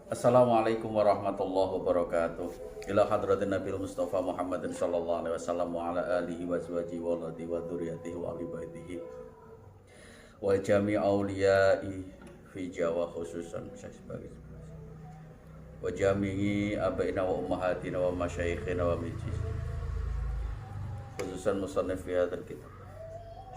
Assalamualaikum warahmatullahi wabarakatuh. Ila hadratin Nabi Mustafa Muhammadin sallallahu alaihi wasallam wa ala alihi wa azwajihi wa waladihi wa dzurriyyatihi wa ahli baitihi wa jami' auliyai fi Jawa khususan wa jami'i abaina wa ummahatina wa masyayikhina wa mijis khususan musannif fi hadzal kitab.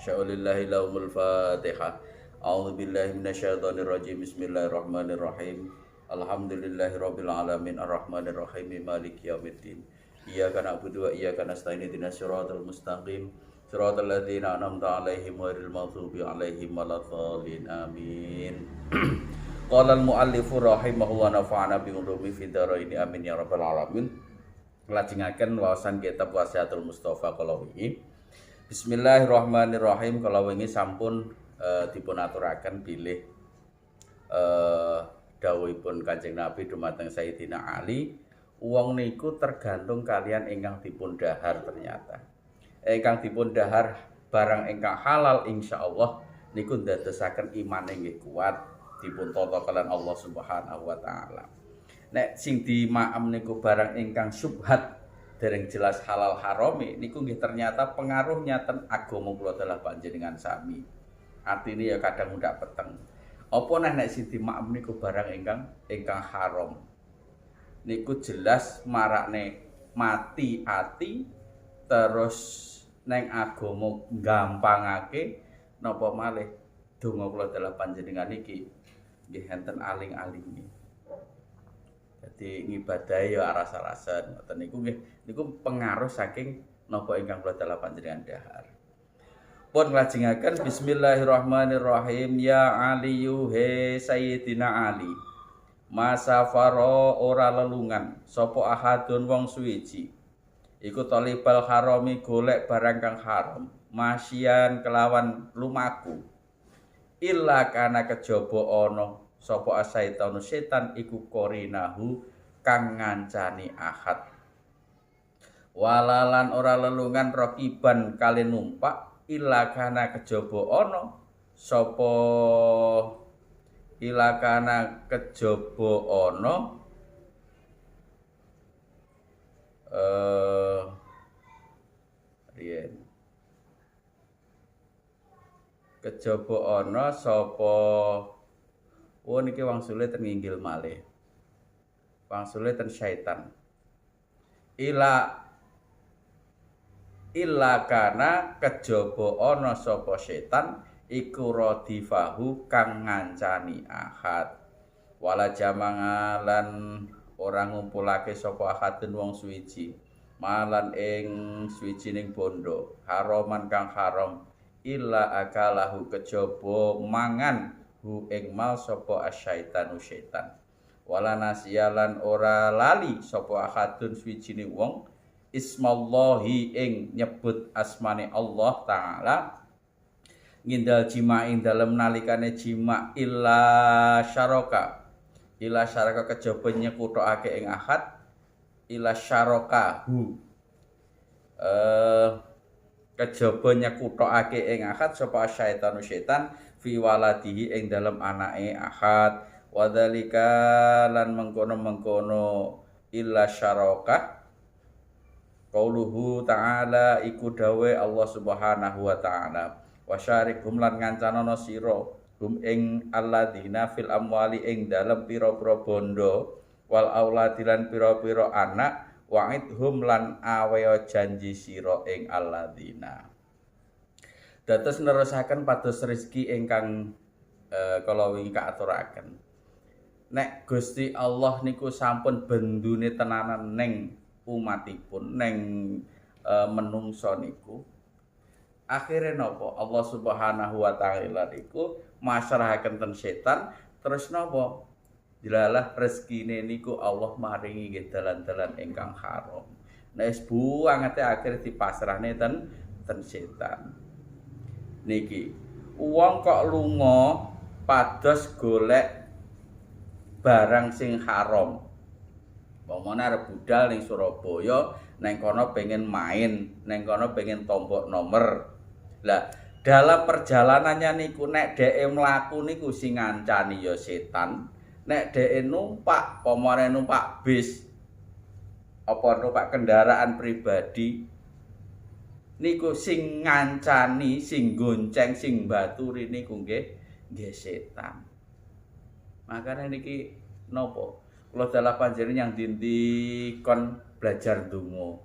Sya'ulillahi lahumul Fatihah. A'udzu billahi minasyaitonir rajim. Bismillahirrahmanirrahim. Alhamdulillahirabbil alamin arrahmanir rahim maliki yaumiddin. Iyyaka na'budu wa iyyaka nasta'in ihdinas siratal mustaqim. Siratal ladzina an'amta 'alaihim ghairil maghdubi 'alaihim waladdallin. Amin. Qala al-muallifu rahimahullah nafa'ana bi ulumi fid dharain amin ya rabbal alamin. Nglajengaken wawasan kitab Wasiatul Mustafa kala wingi. Bismillahirrahmanirrahim. Kala wingi sampun dipun aturaken bilih dawuhipun Kanjeng Nabi dumateng Sayyidina Ali, wong niku tergantung kalian ingkang dipun dahar ternyata. Ingkang dipun dahar barang ingkang halal insyaallah niku ndadosaken imane nggih kuat dipun tata kalian Allah Subhanahu wa taala. Nek sing dimaem niku barang ingkang syubhat dereng jelas halal harami niku nggih ternyata pengaruhnya ten agama kula dalah panjenengan sami. Artine ya kadang ndak peteng. Apa nek sing dimaem niku barang ingkang haram. Niku jelas marakne mati ati terus neng agama gampangake napa malih donga kula dalah panjenengan iki nggih enten aling-alinge. Dadi ngibadahi ya aras-arasen ngoten niku nggih niku pengaruh saking napa ingkang kula dalah panjenengan dahar. Pun nglajengaken bismillahirrahmanirrahim. Ya Aliyu he Sayyidina Ali, masafaro ora lelungan sapa ahadun wong suwiji iku talibal harami golek barang kang haram masyian kelawan lumaku illa kana kejaba ana sapa asaitanu setan iku korinahu kang ngancani ahad walalan ora lelungan rokiban kali numpak illa kana kejaba ana sapa illa kana kejaba ana riyen kejaba ana sapa niki wangsule ten nginggil malih wangsule ten syaitan illa kana kejaba ana sapa setan iku radifahu kang ngancani ahad wala jamangalan ora ngumpulake sapa ahadun wong suwiji malan ing suwijining bondo haraman kang haram illa akalahu kejaba mangan hu ing mal sapa asyaitanu setan wala nasiyalan ora lali sapa ahadun suwijining wong ismallahi ing nyebut asmane Allah taala ngindal jima ing dalem nalikane jima illa syaraka kejaba nyekutokake ing ahad illa syarakahu kejaba nyekutokake ing ahad sapa syaitanu setan fi waladihi ing dalem anake ahad wadzalika lan mengkono-mengkono illa syaraka qauluhu ta'ala iku dawe Allah Subhanahu wa ta'ala wasyarikhum lan ngancanono sira hum ing alladzina fil amwali ing dalem pira-pira bondo wal auladi lan pira-pira anak wa'idhum lan awaya janji sira ing alladzina dados nerusaken pados rezeki ingkang kala wingi kaaturaken nek Gusti Allah niku sampun bendune tenanan ning umatipun neng menungso niku akhire napa Allah Subhanahu wa taala niku masrahaken ten setan terus napa dilalah rezekine niku Allah maringi nggih dalan-dalan ingkang haram nek wis buangate akhir dipasrahne ten setan niki wong kok lunga pados golek barang sing haram Pamane arep budal ning Surabaya, neng kono pengen main, neng kono pengen tombok nomor. Lah, dalam perjalanannya niku nek dhek mlaku niku sing ngancani ya setan, nek dhek numpak pomone numpak bis apa numpak kendaraan pribadi niku sing ngancani, sing gonceng, sing baturi niku nggih setan. Makanya niki napa? Kula dalah panjenengan yang dinti kon belajar donga.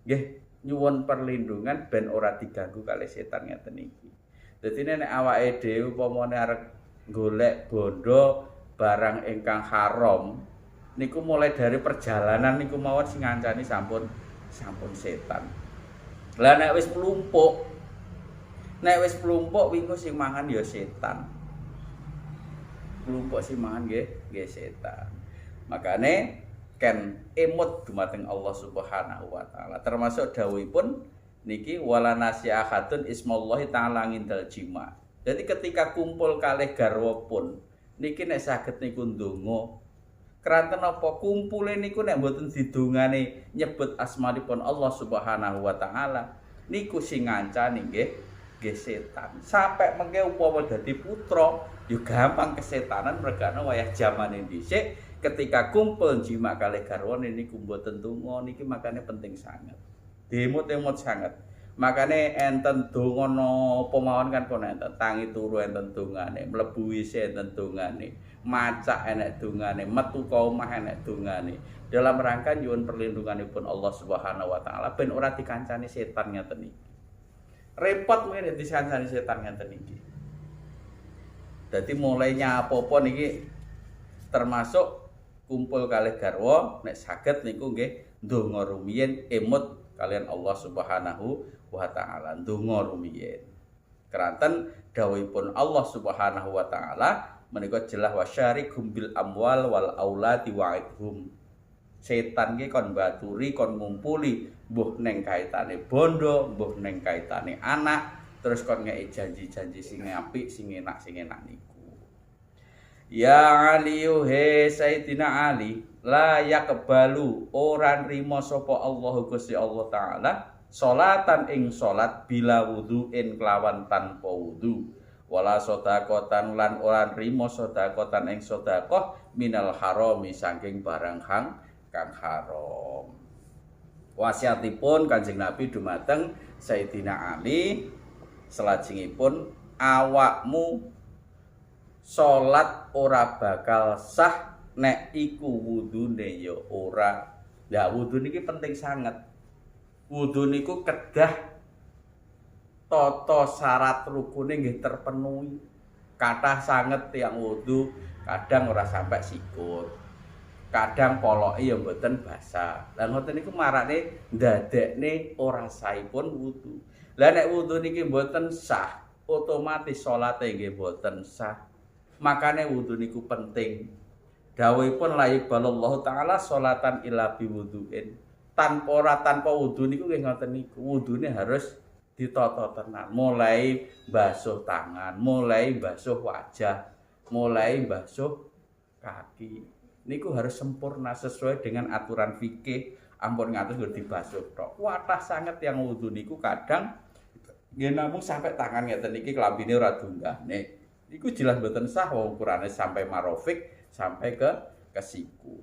Nggih, nyuwun perlindungan ben ora diganggu kali setan ngeten iki. Dadi nek awake dhewe upamane arep golek bondo barang ingkang haram, niku mulai dari perjalanan niku mawon sing ngancani sampun setan. Lah nek wis plumpuk wingi sing mangan ya setan. Plumpuk sing mangan nggih setan. Makane ken emut dumateng Allah Subhanahu wa taala. Termasuk dawuhipun niki wala nasihatun ismallahi taala ngindal jima. Jadi ketika kumpul kalih garwa pun niki nek saged niku ndonga keranten apa kumpule niku nek mboten didongane nyebut asmanipun Allah Subhanahu wa taala niku sing ngancani nggih setan. Sampai mengke upama dadi putra yo gampang kesetanan mergane wayah jamane dhisik ketika kumpul jima kalih garwane niku mboten donga niki makane penting sangat. Demut-emut sangat. Makane enten donga napa mawon kan kono enten tangi turu enten dongane, mlebu WC enten dongane, macak enek dongane, metu ka omah enek dongane. Dalam rangka nyuwun perlindunganipun Allah Subhanahu wa taala ben ora dikancani setan ngeten iki. Repot mengene dikancani setan ngeten iki. Dadi mulainya apa-apa niki termasuk kumpul kalih garwa nek saged niku nggih ndonga rumiyin emut kalian Allah Subhanahu wa taala ndonga rumiyin. Keranten dawuhipun Allah Subhanahu wa taala menika jelas wasyarikum bil amwal wal auladi wa'idhum. Setan ki kon baturi kon ngumpuli mbuh ning kaitane bondo, mbuh ning kaitane anak, terus kon ngeki janji-janji sing apik, sing enak niku. Ya Ali he Sayyidina Ali la yaqbalu ora nrimo sapa Allah Gusti Allah taala salatan ing salat bila wudu'in kelawan tanpa wudu wala sedaqatan lan ora nrimo sedaqatan ing sedaqah minal harami saking barang kang haram. Wasiatipun Kanjeng Nabi dumateng Sayyidina Ali salajengipun awakmu salat ora bakal sah nek iku wudune ya ora. Ya wudu niki penting sangat. Wudu niku kedah tata syarat rukune nggih terpenuhi. Kathah sanget tiyang wudu kadang ora sampai sikut. Kadang poloke ya mboten basah. Lah ngoten niku marane ndadekne ora sahipun wudu. Lah nek wudu niki mboten sah, otomatis salate nggih mboten sah. Makane wudu niku penting. Dawuhipun la yaqbalullahu taala sholatan illa biwuduin. Tanpa wudu niku nggih ngoten niku. Wudune harus ditata tenan. Mulai basuh tangan, mulai basuh wajah, mulai basuh kaki. Niku harus sempurna sesuai dengan aturan fikih. Ampun ngatus nggo dibasuh tok. Wathah sanget yang wudu niku kadang nggih namung sampai tangan ngeten iki klambine ora dunggahne. Iku jelas mboten sah wong ukurane sampai marofik sampai ke siku.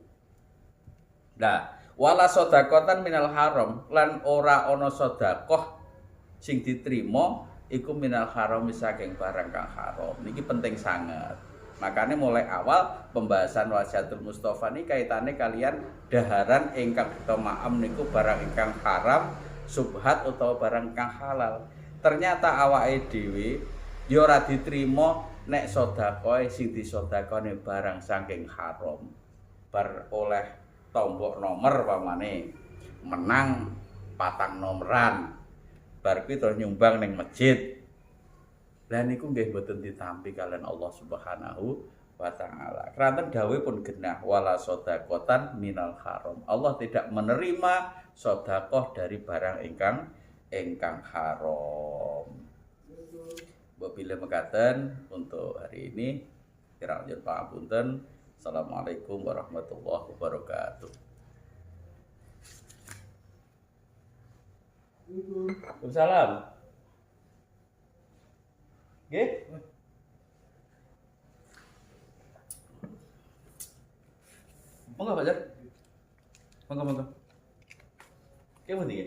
Nah, wala sedaqatan minal haram lan ora ana sedekah sing diterima iku minal haram saking barang kang haram. Niki penting sangat. Makanya mulai awal pembahasan wasiatul Mustafa ini kaitannya kalian daharan ingkang kita ma'am niku barang ingkang haram, subhat utawa barang ingkang halal. Ternyata awake dhewe ya ora diterima nek sedekah sing disedekahne barang saking haram. Bar oleh tombok nomor pamane menang 4 nomeran. Bar kuwi terus nyumbang ning masjid. Lah niku nggih mboten ditampi kalian Allah Subhanahu wa taala. Keranten dawuhipun genah wala sedaqatan minal haram. Allah tidak menerima sedekah dari barang ingkang haram. Bila mekaten untuk hari ini kira lanjut pangapunten. Assalamualaikum warahmatullahi wabarakatuh. Waalaikumsalam. Nggih. Monggo Fajar. Monggo. Kayak pundi ya?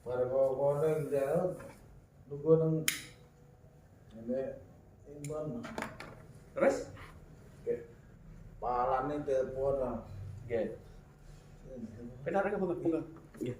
Para kono jalan lugu nang ini imbang. Terus? Oke. Palane telepon. Nggih. Benar ka monggo. Nggih.